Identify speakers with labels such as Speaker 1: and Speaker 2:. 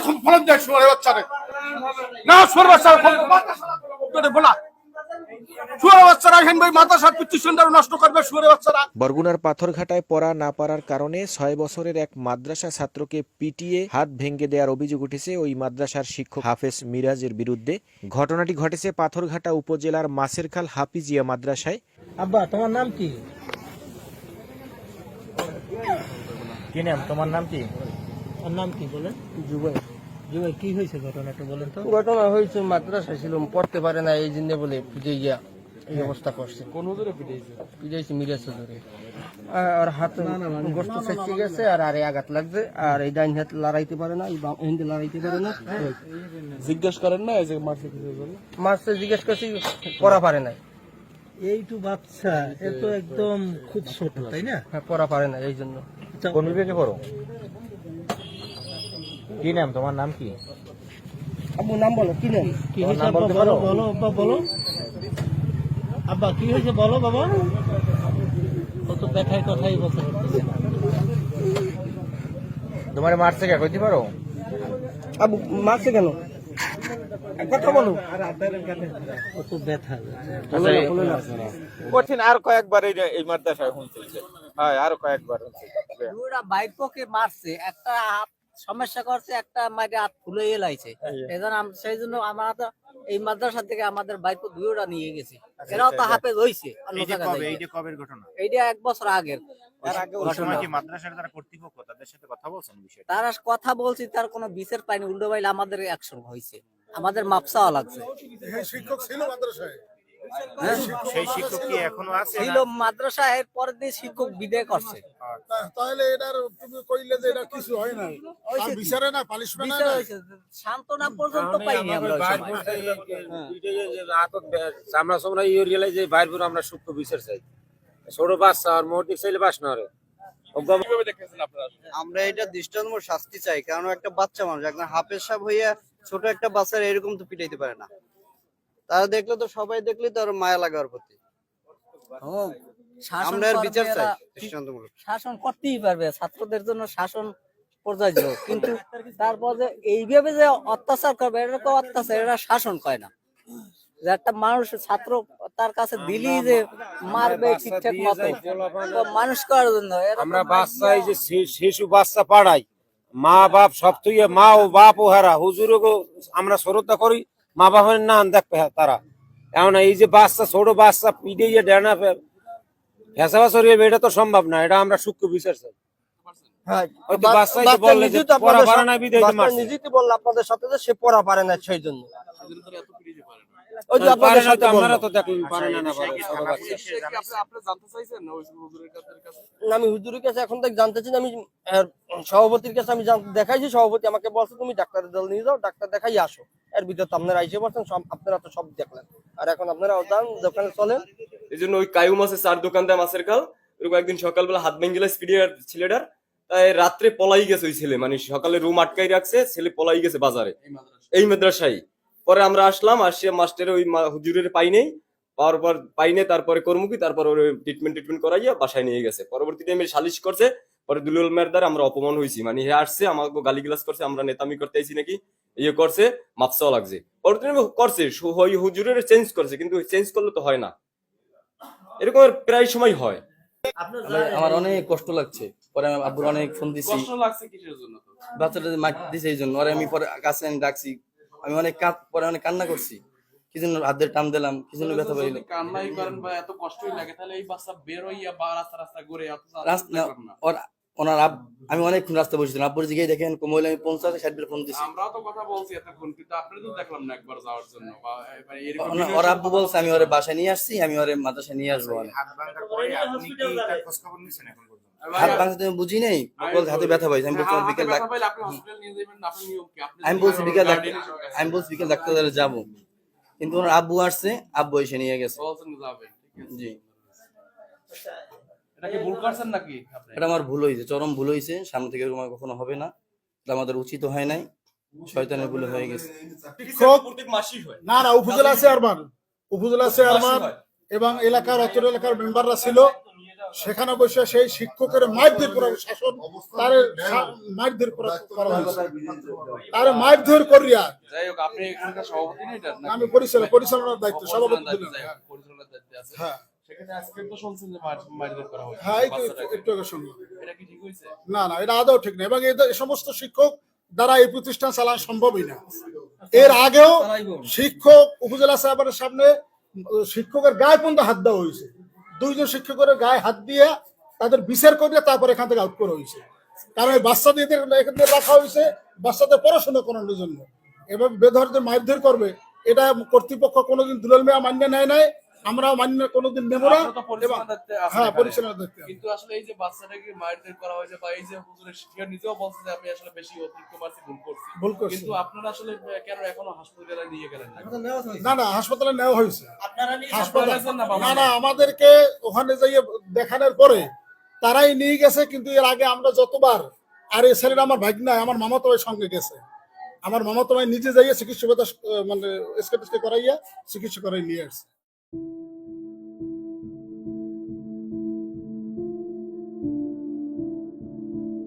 Speaker 1: এরকম ফলন দেয় শুয়ারের বাচ্চারে না শুয়ারের বাচ্চা বলা শুয়ারের বাচ্চারা এখান ভাই মাদ্রাসার প্রতিষ্ঠানটা নষ্ট করবে শুয়ারের বাচ্চারা।
Speaker 2: বরগুনার পাথরঘাটায় পড়া না পারার কারণে 6 বছরের এক মাদ্রাসা ছাত্রকে পিটিয়ে হাত ভেঙে দেওয়ার অভিযোগ উঠেছে ওই মাদ্রাসার শিক্ষক হাফেজ মিরাজের বিরুদ্ধে। ঘটনাটি ঘটেছে পাথরঘাটা উপজেলার মাছেরখাল হাফিজিয়া মাদ্রাসায়।
Speaker 3: আব্বা তোমার নাম কি?
Speaker 2: কি নাম তোমার নাম কি?
Speaker 3: ওর নাম কি বলেন?
Speaker 4: জুবাই।
Speaker 3: জুবাই, কি হয়েছে ঘটনাটা বলেন তো?
Speaker 4: ঘটনা হয়েছে মাদ্রাসা ছিল, পড়তে পারে না এই জন্য বলে পিটে গিয়া এই অবস্থা করছে।
Speaker 3: কোন হুজুরে পিটাইছে?
Speaker 4: পিটাইছে মিরাজ ধরে, আর হাত গোস্ত সেচে গেছে, আর আরে আঘাত লাগছে, আর এই ডাইন হাত লড়াইতে পারে না, এই বাম হাতে লড়াইতে পারে না।
Speaker 3: জিজ্ঞেস করেন না এই যে মারছে কিছু বলে?
Speaker 4: মারছে, জিজ্ঞেস করছি, পড়া পারে নাই।
Speaker 3: এইটু বাচ্চা, এ তো একদম খুব ছোট, তাই না?
Speaker 4: হ্যাঁ, পড়া পারে না এই জন্য।
Speaker 2: কোন বিভাগে পড়ো? কি নাম তোমার নাম কি?
Speaker 4: আব্বু নাম বলো, কি নাম?
Speaker 3: কি হয়েছে আব্বা বলো, বলো আব্বা বলো। আব্বা কি হয়েছে বলো বাবা। ও তো ব্যথায় কথাই বলতে পারতেছে না।
Speaker 2: তোমার মারছে কে কইতে পারো?
Speaker 4: আব্বু মারছে কেন? কথা বলো।
Speaker 3: ও তো ব্যথা।
Speaker 2: কঠিন আর কয়েকবার এই মাদ্রাসায় শুনছে। হ্যাঁ, আর কয়েকবার
Speaker 5: দুইটা বাইক পকে মারছে, একটা হাত সমস্যা করছে, একটা মাইরে হাত ফুলে এলাইছে। এজন্য সেই জন্য আমরা তো এই মাদ্রাসা থেকে আমাদের বাইক দুইটা নিয়ে গেছি। এরাও তো হাফেজ হইছে।
Speaker 6: এইটা কবের ঘটনা?
Speaker 5: এইটা 1 বছর আগের ঘটনা।
Speaker 6: কি মাদ্রাসার যারা কর্তৃপক্ষ তাদের সাথে কথা বলছেন বিষয়টা?
Speaker 5: তারা কথা বলছি, তার কোনো বিচার পাইনি, উল্টো বাইলে আমাদের অ্যাকশন হয়েছে, আমাদের মাপসাও লাগছে।
Speaker 1: শিক্ষক ছিল মাদ্রাসায়,
Speaker 6: সেই শিক্ষক কি এখনো আছে?
Speaker 5: ছিল মাদ্রাসা, এর পরের দিন শিক্ষক বিদায় করছে।
Speaker 1: তাহলে এটার তুমি কইলে যে এটা কিছু হয় না, বিচারে না পালিশমেন্ট
Speaker 5: বিচার হয়েছে, সান্ত্বনা পর্যন্ত পাইনি আমরা ওই সময়।
Speaker 7: আমরা সবাই যে বাইরপুর আমরা সূক্ষ্ম বিচার চাই, ছোট বাচ্চা আর মোটিক চাইলে বাস না রে।
Speaker 4: আমরা এটা দৃষ্টান্ত শাস্তি চাই, কারণ একটা বাচ্চা মানুষ, একজন হাফেজ সাহেব হইয়া ছোট একটা বাচ্চার এরকম তো পিটাইতে পারে না। তারা দেখলে তো, সবাই দেখলে তো আর মায়া লাগার প্রতি।
Speaker 5: শাসন
Speaker 4: আমরা এর বিচার
Speaker 5: করবে
Speaker 4: চাই
Speaker 5: এরা,
Speaker 4: দৃষ্টান্তমূলক।
Speaker 5: শাসন করতেই পারবে, ছাত্রদের জন্য শাসন প্রযোজ্য, কিন্তু তারপর যে এইভাবে যে অত্যাচার করবে, এরকম অত্যাচার এরা শাসন করে না। যে একটা মানুষ ছাত্র তার কাছে দিলি যে মারবে ঠিকঠাক মতো, তো মানুষ করার জন্য
Speaker 7: আমরা বাচ্চা, এই যে শিশু বাচ্চা পাড়াই, মা বাপ সব তুই, মা ও বাপ ও হারা হুজুরও আমরা শ্রদ্ধা করি, মা বাপের না দেখবে তারা। এমন এই যে বাচ্চা, ছোট বাচ্চা পিঠে ডেনা ফেসাবা সরিয়ে, এটা তো সম্ভব না। এটা আমরা সূক্ষ্ম বিচার চাই।
Speaker 4: হ্যাঁ,
Speaker 7: হয়তো বাচ্চাই তো বললে যে পড়া পারে না, বিদায় তো মারছে।
Speaker 4: নিজেই তো বললো আপনাদের সাথে যে সে পড়া পারে না, সেই জন্য। ওই যে
Speaker 7: পারে
Speaker 4: আপনাদের
Speaker 7: না
Speaker 4: সাথে
Speaker 7: তো,
Speaker 4: বললো।
Speaker 7: আমরা তো দেখি পারে না, না পারে ছোট বাচ্চা।
Speaker 4: না, আমি হুজুরের কাছে এখন থেকে জানতে চাই না। আমি সভাপতির কাছে আমি দেখাইছি, সভাপতি আমাকে বলছে তুমি ডাক্তারের দল নিয়ে যাও, ডাক্তার দেখাই আসো। এর ভিতরে তো আপনারা আইসে বলছেন, আপনারা তো সব দেখলেন, আর এখন আপনারা দোকানে চলেন।
Speaker 8: এই জন্য ওই কায়ু মাছের 4 দোকান দেয় মাছের কাল, এরকম একদিন সকালবেলা হাত ভেঙে গেল স্পিডের ছেলেটার, তাই রাত্রে পলাই গেছে ওই ছেলে, মানে সকালে রুম আটকাই রাখছে, ছেলে পলাই গেছে বাজারে এই মাদ্রাসায়। পরে আমরা আসলাম, আসিয়া মাস্টারের ওই হুজুরের পাই নেই, পাওয়ার পর পাই নেই, তারপরে কর্মকি, তারপর ওর ট্রিটমেন্ট করাইয়া বাসায় নিয়ে গেছে। পরবর্তী টাইমে সালিশ করছে, পরে দুলুল মেয়ের দ্বারা আমরা অপমান হয়েছি, মানে হে আসছে আমাকে গালিগালাজ করছে, আমরা নেতামি করতে আইছি নাকি ইয়ে করছে, মাপসাও লাগছে। পরবর্তী টাইমে করছে ওই হুজুরের চেঞ্জ করছে, কিন্তু চেঞ্জ করলে তো হয় না, এরকম প্রায় সময় হয়।
Speaker 9: আমার অনেক কষ্ট লাগছে। পরে আমি আব্বুর অনেক ফোন দিছি।
Speaker 8: কষ্ট লাগছে কিসের জন্য?
Speaker 9: বাচ্চাটা মার দিছে এই জন্য। আমি পরে কাছে এনে ডাকছি, আমি অনেক পরে অনেক কান্না করছি, কি জন্য হাতের টান দিলাম, কি জন্য ব্যথা পাইল।
Speaker 8: কান্নাই করেন বা এত কষ্টই লাগে, তাহলে এই বাচ্চা বের হইয়া বা রাস্তা ঘুরে
Speaker 9: ওনার আমি অনেকক্ষণ রাস্তা বসেছিলাম, আব্বুর জিগাই দেখেন কমইলে আমি 50-60 বার ফোন দিছি।
Speaker 8: আমরাও তো কথা বলছি এতক্ষণ, কিন্তু আপনি তো দেখলাম না একবার যাওয়ার জন্য, বা এরকম
Speaker 9: ওর আব্বু বলছে আমি ওরে বাসায় নিয়ে আসছি, আমি ওরে মাদ্রাসায় নিয়ে আসবো।
Speaker 6: হাত ভাঙার পরে আপনি কি তার খোঁজ খবর নিছেন এখন পর্যন্ত?
Speaker 9: হাত ভাঙতে তুমি বুঝি নেই, বলছে হাতে ব্যথা পাইছে। আমি বলছি বিকেল আমি বলছি বিকেল ডাক্তার যাবো, কিন্তু ওনার আব্বু আসছে, আব্বু এসে নিয়ে গেছে। জি, এটা আমার ভুল হয়েছে, চরম ভুল হয়েছে। সামনে থেকে এরকম আর কখনো হবে না, এটা আমাদের উচিত হয় নাই, শয়তানের ভুল হয়ে গেছে।
Speaker 1: না না, উপজেলা চেয়ারম্যান এবং এলাকার অত্র এলাকার মেম্বাররা ছিল, সেখানে বসে সেই শিক্ষকের মারধর করা শাসন, তার মারধর করা হয়েছে, তার মারধর করিয়া।
Speaker 10: যাই হোক, আপনি এখানকার সভাপতি না? এটা
Speaker 1: আমি পরিচালনার দায়িত্ব, সভাপতি দিলাম।
Speaker 10: পরিচালনার দায়িত্বে আছে।
Speaker 1: হ্যাঁ
Speaker 10: সেখানে আজকে তো শুনছেন যে মারধর করা হয়েছে
Speaker 1: হ্যাঁ,
Speaker 10: বাচ্চাটাকে।
Speaker 1: একটু আগে শুনলাম।
Speaker 10: এটা কি ঠিক হয়েছে?
Speaker 1: না না, এটা আদৌ ঠিক না, এবং এই সমস্ত শিক্ষক দ্বারা এই প্রতিষ্ঠান চালানো সম্ভবই না। এর আগেও শিক্ষক উপজেলা সাহেবের সামনে শিক্ষকের গায়ে পর্যন্ত হাত দেওয়া হয়েছে, 2 জন শিক্ষকের গায়ে হাত দিয়ে তাদের বিচার করে তারপর এখান থেকে আউট করা হয়েছে। কারণ এই বাচ্চাদের এখানে রাখা হয়েছে বাচ্চাদের পড়াশোনা করানোর জন্য, এবং বেধরদের মারধর করবে এটা কর্তৃপক্ষ কোনোদিন দুলাল মিয়া মান্য নেয় নাই, আমরাও মান্য কোনোদিন নেব না।
Speaker 10: আপনারা তো পরিচালনার দায়িত্বে আছেন
Speaker 1: হ্যাঁ,
Speaker 10: এখানে।
Speaker 1: পরিচালনার দায়িত্বে আছে।
Speaker 10: কিন্তু আসলে এই যে বাচ্চাটাকে মারধর করা হয়েছে, বা এই যে হুজুরের শিক্ষক নিজেও বলছে যে আমি আসলে বেশি অতিরিক্ত মারছি, ভুল করছি, কিন্তু আপনারা আসলে কেন এখনো হাসপাতালে নিয়ে গেলেন না?
Speaker 1: না না, হাসপাতালে নেওয়া হয়েছে। হাসপাতালে
Speaker 10: গেছেন না বাবা?
Speaker 1: না না, আমাদেরকে ওখানে যাইয়ে দেখানোর পরে তারাই নিয়ে গেছে, কিন্তু এর আগে আমরা যতবার, আর এই ছেলেটা আমার ভাগ্না, আমার মামাতো ভাই সঙ্গে গেছে, আমার মামাতো ভাই নিজে যাইয়ে চিকিৎসা মানে স্কেটিস্কে করাইয়া চিকিৎসা করাই নিয়ে আসছে।